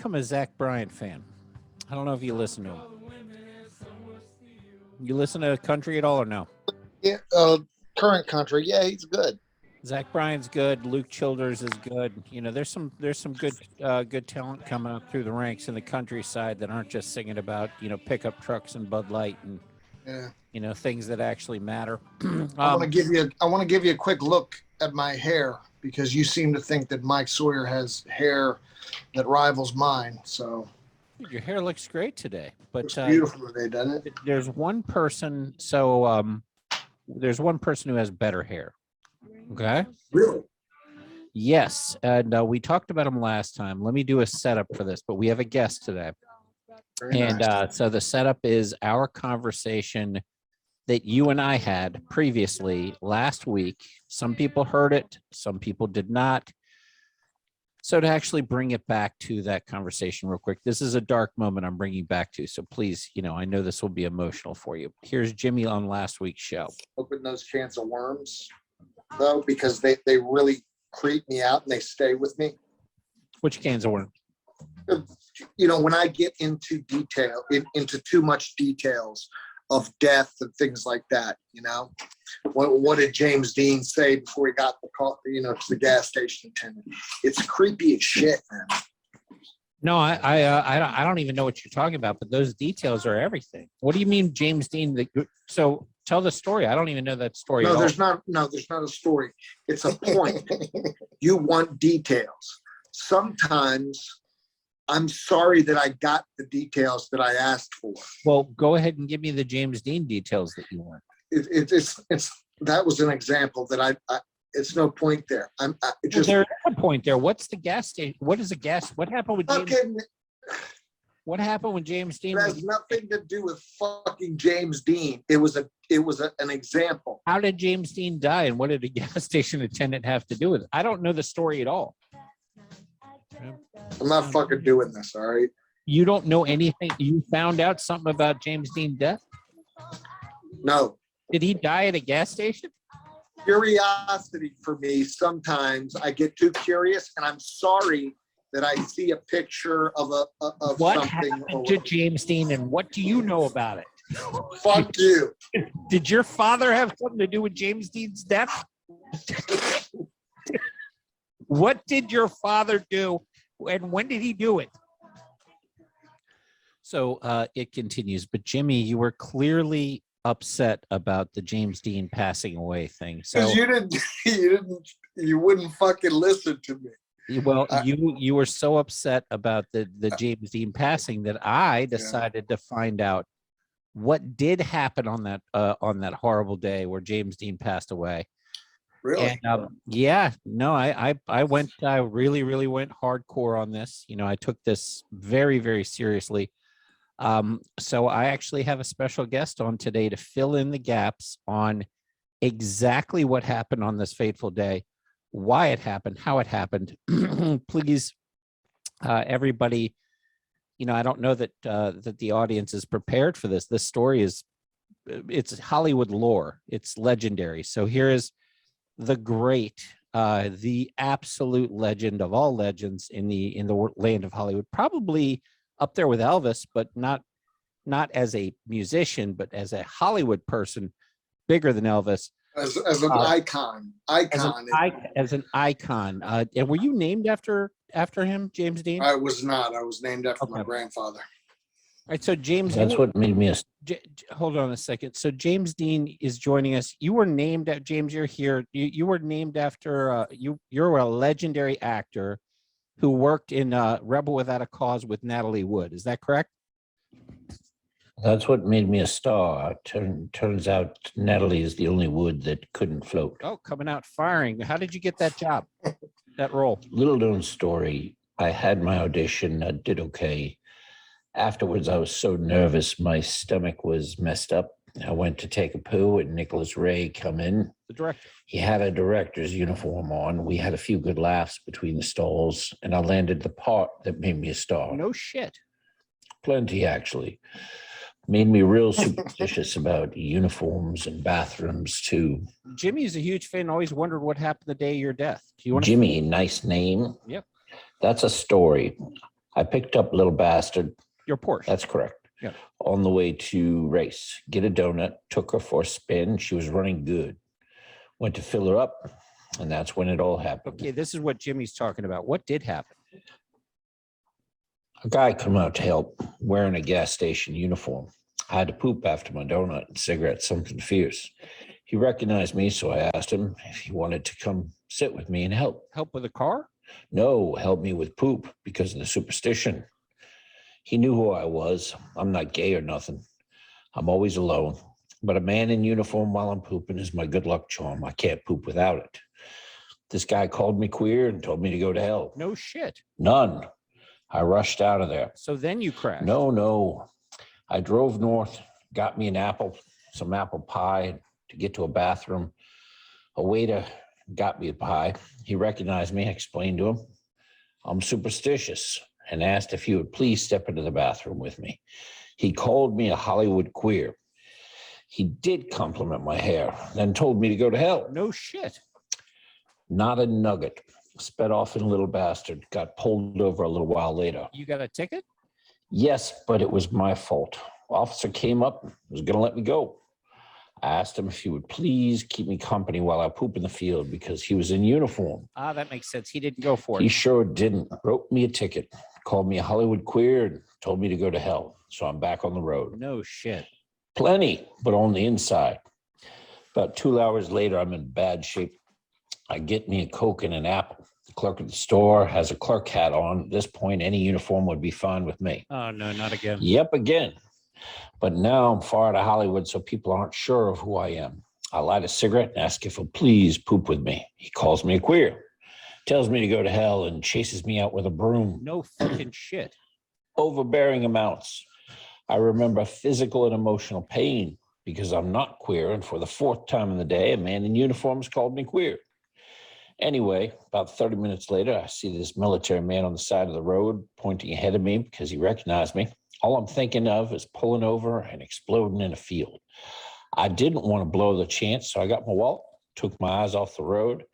become a Zach Bryan fan. I don't know if you listen to him. You listen to country at all or no? Yeah, current country. Yeah, he's good. Zach Bryan's good. Luke Childers is good. You know, there's some good talent coming up through the ranks in the countryside that aren't just singing about pickup trucks and Bud Light and things that actually matter. I want to give you a quick look at my hair because you seem to think that Mike Sawyer has hair that rivals mine. So your hair looks great today, but it's beautiful today, doesn't it? There's one person. So there's one person who has better hair. Okay. Really? Yes, and we talked about him last time. Let me do a setup for this, but we have a guest today. Very nice. So the setup is our conversation that you and I had previously last week. Some people heard it, some people did not. So to actually bring it back to that conversation real quick, this is a dark moment I'm bringing back to. So please, I know this will be emotional for you. Here's Jimmy on last week's show. Open those cans of worms, though, because they really creep me out and they stay with me. Which cans of worms? When I get into into too much details of death and things like that, what did James Dean say before he got the call, to the gas station attendant? It's creepy as shit, man. No, I don't even know what you're talking about, but those details are everything. What do you mean, James Dean? So tell the story. I don't even know that story. No, there's not a story. It's a point. You want details. Sometimes I'm sorry that I got the details that I asked for. Well, go ahead and give me the James Dean details that you want. It's that was an example that I it's no point there. There's a point there. What's the gas station? What is a gas? What happened with James? What happened with James Dean? It has nothing to do with fucking James Dean. It was an example. How did James Dean die, and what did a gas station attendant have to do with it? I don't know the story at all. I'm not fucking doing this, all right? You don't know anything? You found out something about James Dean's death? No. Did he die at a gas station? Curiosity for me, sometimes I get too curious, and I'm sorry that I see a picture of what something. Happened to James Dean, and what do you know about it? Fuck you. Did your father have something to do with James Dean's death? What did your father do, and when did he do it? So it continues, but Jimmy, you were clearly upset about the James Dean passing away thing. So you wouldn't fucking listen to me. Well, you were so upset about the James Dean passing that I decided to find out what did happen on that horrible day where James Dean passed away. Really? And I really went hardcore on this. I took this very, very seriously. So I actually have a special guest on today to fill in the gaps on exactly what happened on this fateful day, why it happened, how it happened. Please, everybody, I don't know that the audience is prepared for this. This story it's Hollywood lore. It's legendary. So here is the great, the absolute legend of all legends in the land of Hollywood, probably up there with Elvis, but not as a musician, but as a Hollywood person, bigger than Elvis. As an icon. As an icon. And were you named after him, James Dean? I was not. I was named after my grandfather. All right, so James. That's what made me. Hold on a second. So James Dean is joining us. You were named at James. You're here. You were named after. You're a legendary actor who worked in Rebel Without a Cause with Natalie Wood. Is that correct? That's what made me a star. Turns out Natalie is the only wood that couldn't float. Oh, coming out firing. How did you get that job, that role? Little known story. I had my audition. I did okay. Afterwards, I was so nervous. My stomach was messed up. I went to take a poo and Nicholas Ray come in. The director. He had a director's uniform on. We had a few good laughs between the stalls, and I landed the part that made me a star. No shit. Plenty, actually. Made me real superstitious about uniforms and bathrooms, too. Jimmy's a huge fan. Always wondered what happened the day of your death. Do you want Jimmy, nice name. Yep. That's a story. I picked up Little Bastard. Your Porsche. That's correct. Yeah. On the way to race, get a donut, took her for a spin. She was running good. Went to fill her up, and that's when it all happened. Okay, this is what Jimmy's talking about. What did happen? A guy come out to help wearing a gas station uniform. I had to poop after my donut and cigarette, something fierce. He recognized me, so I asked him if he wanted to come sit with me and help. Help with a car? No, help me with poop because of the superstition. He knew who I was. I'm not gay or nothing. I'm always alone. But a man in uniform while I'm pooping is my good luck charm. I can't poop without it. This guy called me queer and told me to go to hell. No shit. None. I rushed out of there. So then you crashed. No. I drove north, got me an apple, some apple pie to get to a bathroom. A waiter got me a pie. He recognized me. I explained to him I'm superstitious and asked if he would please step into the bathroom with me. He called me a Hollywood queer. He did compliment my hair, then told me to go to hell. No shit. Not a nugget. Sped off in a Little Bastard. Got pulled over a little while later. You got a ticket? Yes, but it was my fault. Officer came up, was going to let me go. I asked him if he would please keep me company while I poop in the field because he was in uniform. Ah, that makes sense. He didn't go for He it. sure didn't. Wrote me a ticket, called me a Hollywood queer, and told me to go to hell. So I'm back on the road. No shit. Plenty, but on the inside. About 2 hours later, I'm in bad shape. I get me a Coke and an apple. The clerk at the store has a clerk hat on. At this point, any uniform would be fine with me. Oh, no, not again. Yep, again. But now I'm far out of Hollywood, so people aren't sure of who I am. I light a cigarette and ask if he'll please poop with me. He calls me a queer, tells me to go to hell, and chases me out with a broom. No fucking shit. Overbearing amounts. I remember physical and emotional pain because I'm not queer, and for the 4th time in the day, a man in uniform has called me queer. Anyway, about 30 minutes later, I see this military man on the side of the road pointing ahead of me because he recognized me. All I'm thinking of is pulling over and exploding in a field. I didn't want to blow the chance, so I got my wallet, took my eyes off the road,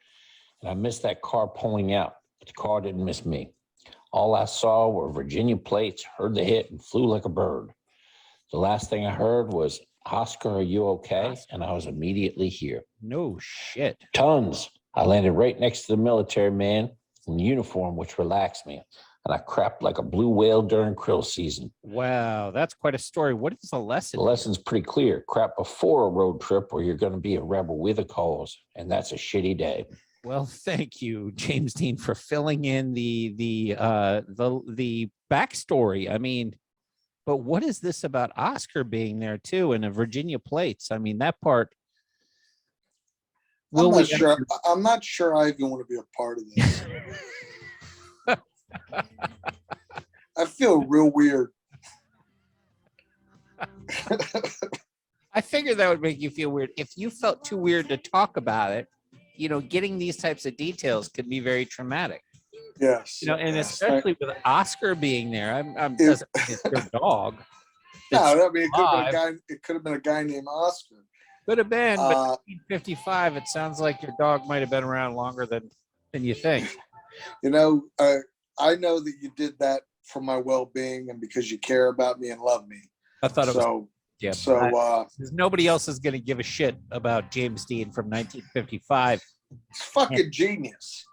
and I missed that car pulling out. But the car didn't miss me. All I saw were Virginia plates, heard the hit, and flew like a bird. The last thing I heard was, "Oscar, are you okay?" And I was immediately here. No shit. Tons. I landed right next to the military man in uniform, which relaxed me. And I crapped like a blue whale during krill season. Wow, that's quite a story. What is the lesson? The lesson's pretty clear. Crap before a road trip or you're going to be a rebel with a cause. And that's a shitty day. Well, thank you, James Dean, for filling in the backstory. I mean, but what is this about Oscar being there too and a Virginia plates? I mean, that part. I'm not sure. I'm not sure I even want to be a part of this. I feel real weird. I figured that would make you feel weird. If you felt too weird to talk about it, getting these types of details could be very traumatic. Yes. And especially with Oscar being there, I'm If- doesn't mean it's your dog. No, That's I mean, it could have been a live. guy. It could have been a guy named Oscar. Could have been, but Uh, 1955. It sounds like your dog might have been around longer than you think. I know that you did that for my well-being and because you care about me and love me. I thought it was. So, Yeah. so Nobody else is going to give a shit about James Dean from 1955. it's fucking genius.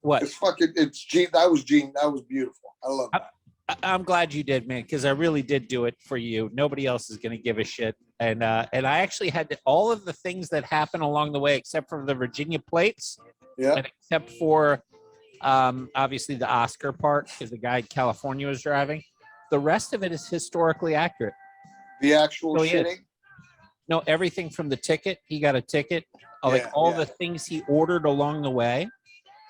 What? That was beautiful. I love that. I'm glad you did, man, because I really did do it for you. Nobody else is going to give a shit. And I actually had all of the things that happen along the way, except for the Virginia plates, Yeah. and except for obviously the Oscar part, because the guy in California was driving. The rest of it is historically accurate. The actual Oh, yeah. shitting. No, everything from the ticket. He got a ticket. Like Yeah, all yeah. the things he ordered along the way.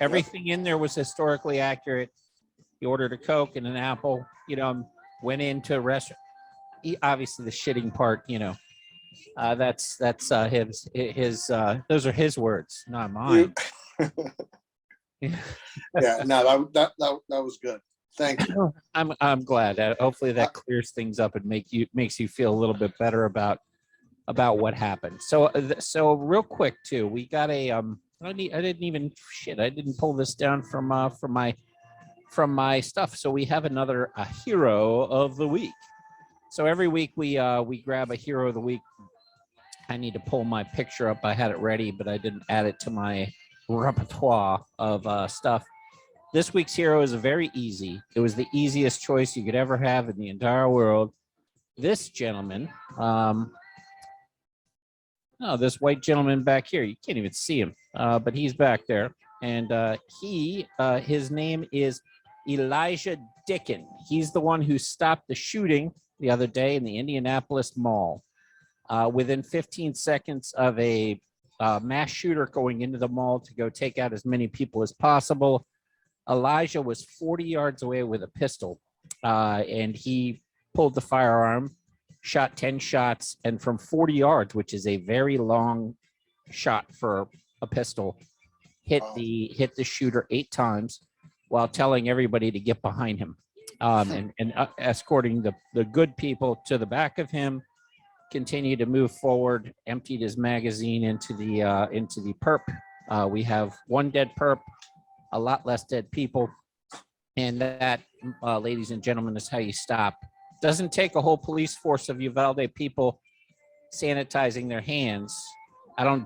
Everything in there was historically accurate. He ordered a Coke and an apple, went into a restaurant. Obviously the shitting part, that's his those are his words, not mine. Yeah. No, that was good. Thank you. I'm glad. Hopefully that clears things up and makes you feel a little bit better about what happened. So real quick too, we got a I didn't pull this down from my from my stuff. So we have another hero of the week. So every week we grab a hero of the week. I need to pull my picture up. I had it ready, but I didn't add it to my repertoire of stuff. This week's hero is very easy. It was the easiest choice you could ever have in the entire world. This gentleman, this white gentleman back here, you can't even see him, but he's back there. And his name is Elijah Dickin. He's the one who stopped the shooting the other day in the Indianapolis Mall. Within 15 seconds of a mass shooter going into the mall to go take out as many people as possible, Elijah was 40 yards away with a pistol, and he pulled the firearm, shot 10 shots, and from 40 yards, which is a very long shot for a pistol, hit the shooter 8 times while telling everybody to get behind him, and escorting the good people to the back of him. Continued to move forward, emptied his magazine into the perp. We have 1 dead perp, a lot less dead people, and that, ladies and gentlemen, is how you stop. Doesn't take a whole police force of Uvalde people sanitizing their hands.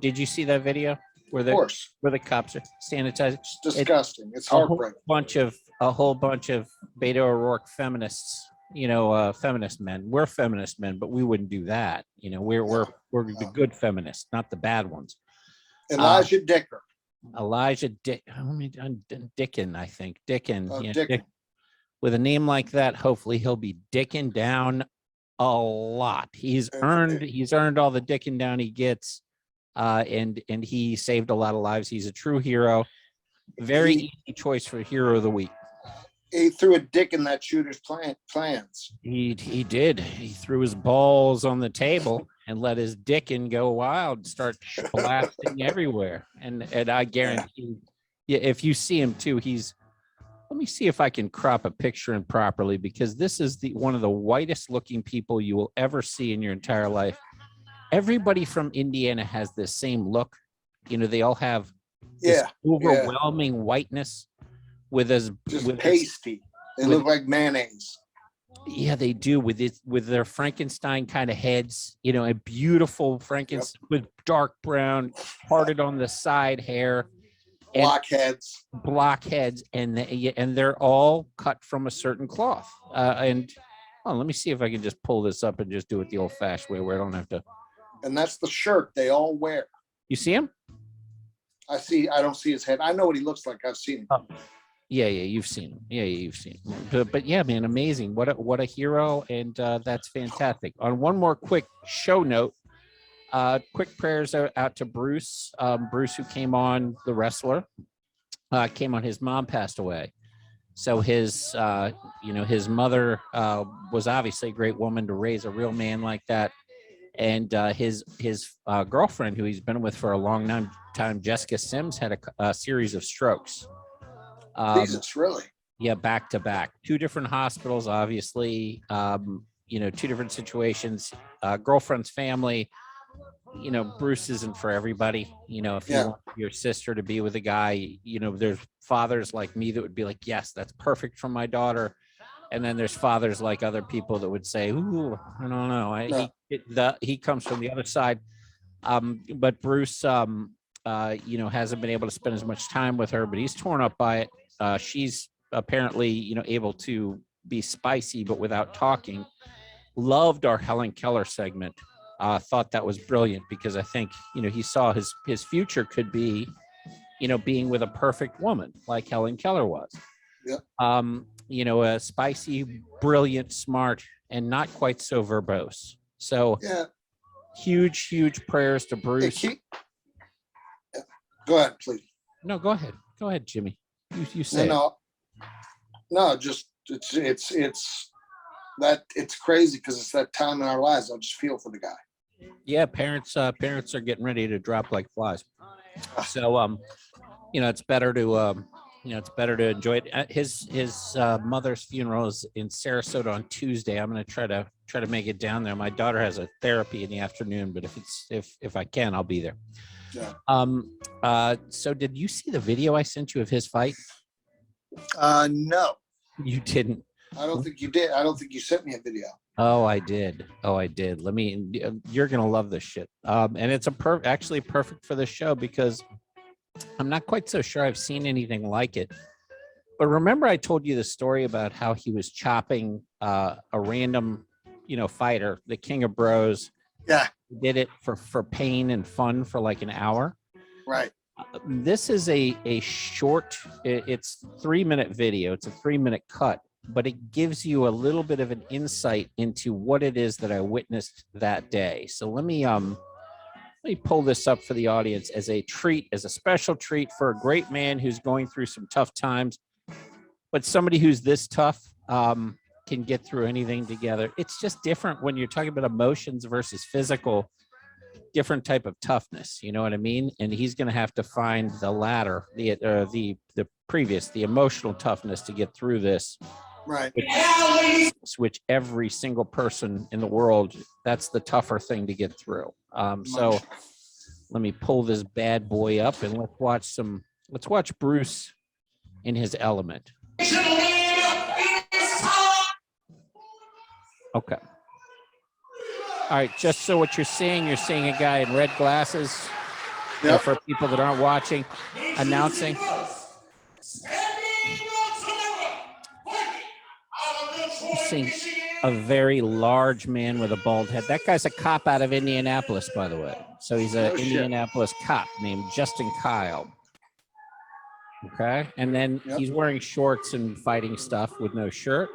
Did you see that video where the cops are sanitizing? It's disgusting. It's heartbreaking. A whole bunch of Beto O'Rourke feminists, feminist men. We're feminist men, but we wouldn't do that. We're the good feminists, not the bad ones. Elijah Dicker. Dickin, I think. Dickin. Oh, Yeah, Dickin. With a name like that, hopefully he'll be dicking down a lot. He's earned all the dicking down he gets, and he saved a lot of lives. He's a true hero. Very easy choice for hero of the week. He threw a dick in that shooter's plans. He did. He threw his balls on the table and let his dickin go wild, start blasting everywhere. And I guarantee, if you see him too, let me see if I can crop a picture in properly, because this is one of the whitest looking people you will ever see in your entire life. Everybody from Indiana has this same look. They all have this overwhelming whiteness with pasty. They look like mayonnaise. Yeah, they do, with their Frankenstein kind of heads, a beautiful Frankenstein with dark brown, parted on the side hair. Blockheads, and they're all cut from a certain cloth. Let me see if I can just pull this up and just do it the old-fashioned way, where I don't have to. And that's the shirt they all wear. You see him? I don't see his head. I know what he looks like. I've seen him. Oh. Yeah, you've seen him. Yeah, you've seen him. But yeah, man, amazing. What a hero, and that's fantastic. On one more quick show note, quick prayers out to Bruce. Bruce, who came on, the wrestler, came on. His mom passed away, so his mother was obviously a great woman to raise a real man like that, and his girlfriend, who he's been with for a long time, Jessica Sims, had a series of strokes. Jesus, really? Yeah, back to back. 2 different hospitals, obviously. 2 different situations. Girlfriend's family. Bruce isn't for everybody. If you want your sister to be with a guy, there's fathers like me that would be like, yes, that's perfect for my daughter. And then there's fathers like other people that would say, ooh, I don't know. He comes from the other side. But Bruce, hasn't been able to spend as much time with her, but he's torn up by it. She's apparently, able to be spicy, but without talking. Loved our Helen Keller segment. Thought that was brilliant, because I think, he saw his future could be, being with a perfect woman like Helen Keller was. Yeah. A spicy, brilliant, smart, and not quite so verbose. So huge prayers to Bruce. Go ahead, please. No, go ahead. Go ahead, Jimmy. You say no, just it's crazy, because it's that time in our lives. I just feel for the guy. Yeah, parents are getting ready to drop like flies. So it's better to enjoy it. His mother's funeral is in Sarasota on Tuesday. I'm going to try to make it down there. My daughter has a therapy in the afternoon, but if I can, I'll be there. Yeah. So did you see the video I sent you of his fight? No, You didn't. I don't think you did. I don't think you sent me a video. Oh, I did. Oh, I did. Let me. You're gonna love this shit. And it's actually perfect for this show because I'm not quite so sure I've seen anything like it. But remember, I told you the story about how he was chopping a random, fighter, the King of Bros. Yeah, He did it for pain and fun for like an hour. right. This is a short. It's 3-minute video. It's a 3-minute cut, but it gives you a little bit of an insight into what it is that I witnessed that day. So let me pull this up for the audience as a treat, as a special treat for a great man who's going through some tough times, but somebody who's this tough can get through anything together. It's just different when you're talking about emotions versus physical, different type of toughness. You know what I mean? And he's going to have to find the latter, the emotional toughness to get through this. Right. Which every single person in the world, that's the tougher thing to get through. So let me pull this bad boy up and let's watch Bruce in his element. Okay. All right, just so what you're seeing a guy in red glasses. Yep. For people that aren't watching, announcing. Seeing a very large man with a bald head. That guy's a cop out of Indianapolis, by the way. So he's an Indianapolis cop named Justin Kyle. Okay. And then he's wearing shorts and fighting stuff with no shirt.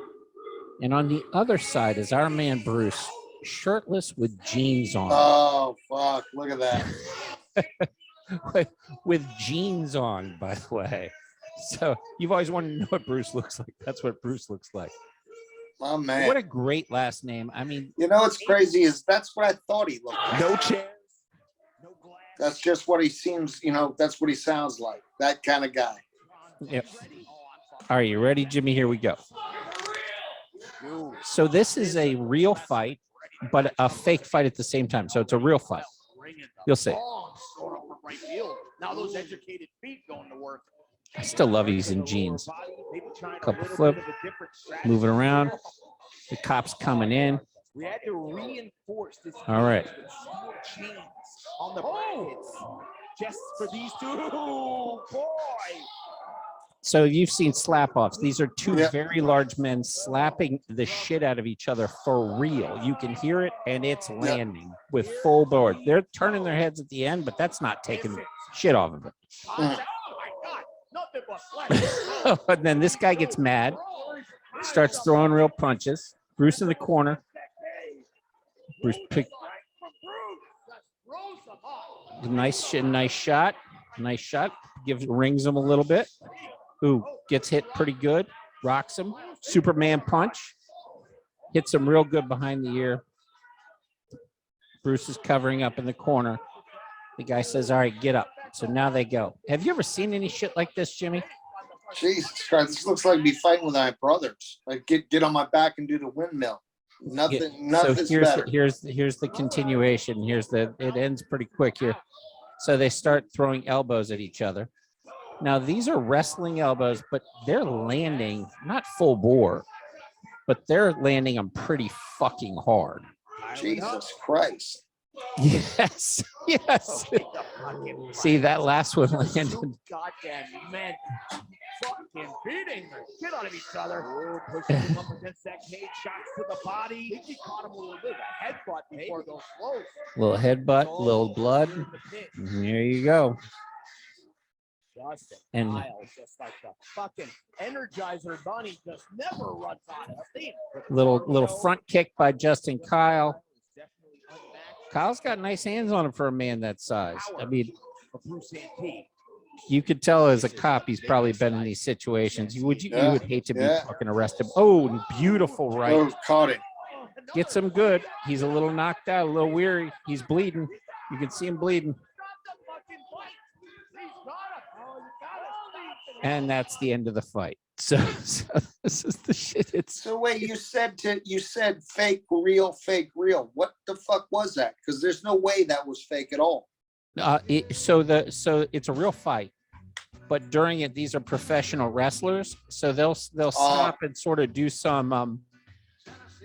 And on the other side is our man Bruce, shirtless with jeans on. Oh, fuck. Look at that. with jeans on, by the way. So you've always wanted to know what Bruce looks like. That's what Bruce looks like. Oh, man. What a great last name. I mean, what's crazy is that's what I thought he looked like. No chairs, no glass. That's just what he seems, that's what he sounds like. That kind of guy. Yep. All right, you ready, Jimmy? Here we go. So this is a real fight, but a fake fight at the same time. So it's a real fight. You'll see. Now those educated feet going to work. I still love he's in jeans. Couple flip, moving around. The cop's coming in. We had to reinforce this. All right. Chains on the brackets just for these two. Boy. So you've seen slap-offs. These are two very large men slapping the shit out of each other for real. You can hear it, and it's landing with full board. They're turning their heads at the end, but that's not taking shit off of it. Oh my God. Nothing but flesh. And then this guy gets mad, starts throwing real punches. Bruce in the corner. Bruce picked nice shot. Rings him a little bit. Ooh, gets hit pretty good. Rocks him. Superman punch. Hits him real good behind the ear. Bruce is covering up in the corner. The guy says, all right, get up. So now they go. Have you ever seen any shit like this, Jimmy? Jesus Christ, this looks like me fighting with my brothers. Like get on my back and do the windmill. Nothing's better. Here's the continuation. It ends pretty quick here. So they start throwing elbows at each other. Now these are wrestling elbows, but they're landing not full bore, but they're landing them pretty fucking hard. Jesus Christ. Yes. See, that last one landed. Goddamn men fucking beating the shit out of each other. Pushing him up against that cage, shots to the body. I think he caught him with a little bit of a headbutt before those close. Little headbutt, little blood. There you go. Justin And Kyle, just like the fucking Energizer Bunny, just never runs out of steam. little front kick by Justin Kyle. Kyle's got nice hands on him for a man that size. I mean, Santee. you could tell as a cop he's probably been in these situations. You would hate to be fucking arrested. Oh, beautiful right. Oh, caught him. Gets him good. He's a little knocked out, a little weary. He's bleeding. You can see him bleeding. And that's the end of the fight. So this is the shit. So wait, you said fake, real. What the fuck was that? Because there's no way that was fake at all. So it's a real fight, but during it, these are professional wrestlers, so they'll stop and sort of do some.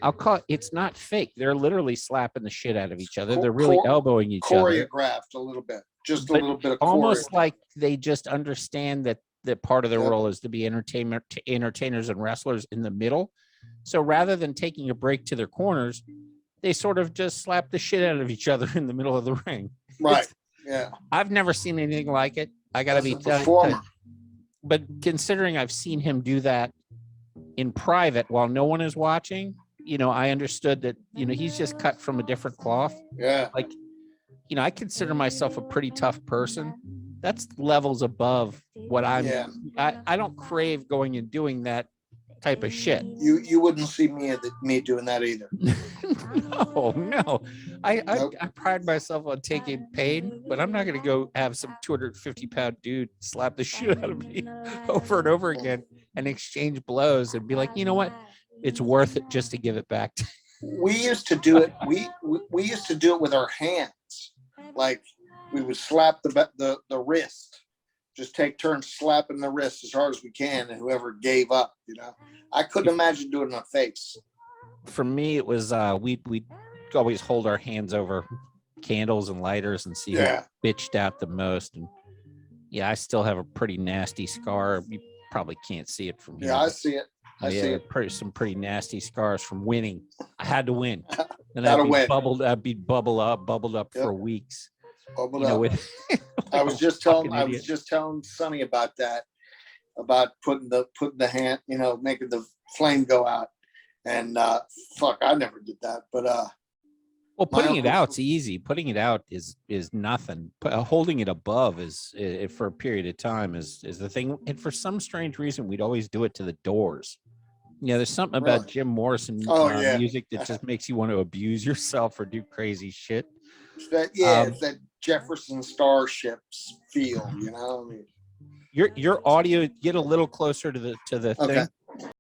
I'll call it, it's not fake. They're literally slapping the shit out of each other. They're really elbowing each other. Choreographed a little bit, just a But little bit of almost choreo. like they just understand that part of their role is to be entertainers and wrestlers in the middle. So rather than taking a break to their corners, they sort of just slap the shit out of each other in the middle of the ring. Right. Yeah. I've never seen anything like it. I got to be performer. but considering I've seen him do that in private while no one is watching, I understood that, he's just cut from a different cloth. Yeah. Like, I consider myself a pretty tough person. That's levels above what I'm. Yeah. I don't crave going and doing that type of shit. You wouldn't see me doing that either. No. Nope. I pride myself on taking pain, but I'm not going to go have some 250-pound dude slap the shit out of me over and over again and exchange blows and be like, you know what? It's worth it just to give it back to. We used to do it. We used to do it with our hands. Like we would slap the wrist. Just take turns slapping the wrist as hard as we can, and whoever gave up, I couldn't imagine doing it in the face. For me, it was we'd always hold our hands over candles and lighters and see who bitched out the most. And yeah, I still have a pretty nasty scar. You probably can't see it from here. Yeah, I see it. I see it. Some pretty nasty scars from winning. I had to win. And Gotta win. I'd be bubbled up for weeks. Bubbled up. I was just telling Sonny about that, about putting the hand, making the flame go out. And I never did that. But well, putting it out's easy. Putting it out is nothing. Holding it above is for a period of time is the thing. And for some strange reason, we'd always do it to the doors. There's something about Jim Morrison music that just makes you want to abuse yourself or do crazy shit. It's that Jefferson Starships feel, I mean. Your audio, get a little closer to the thing.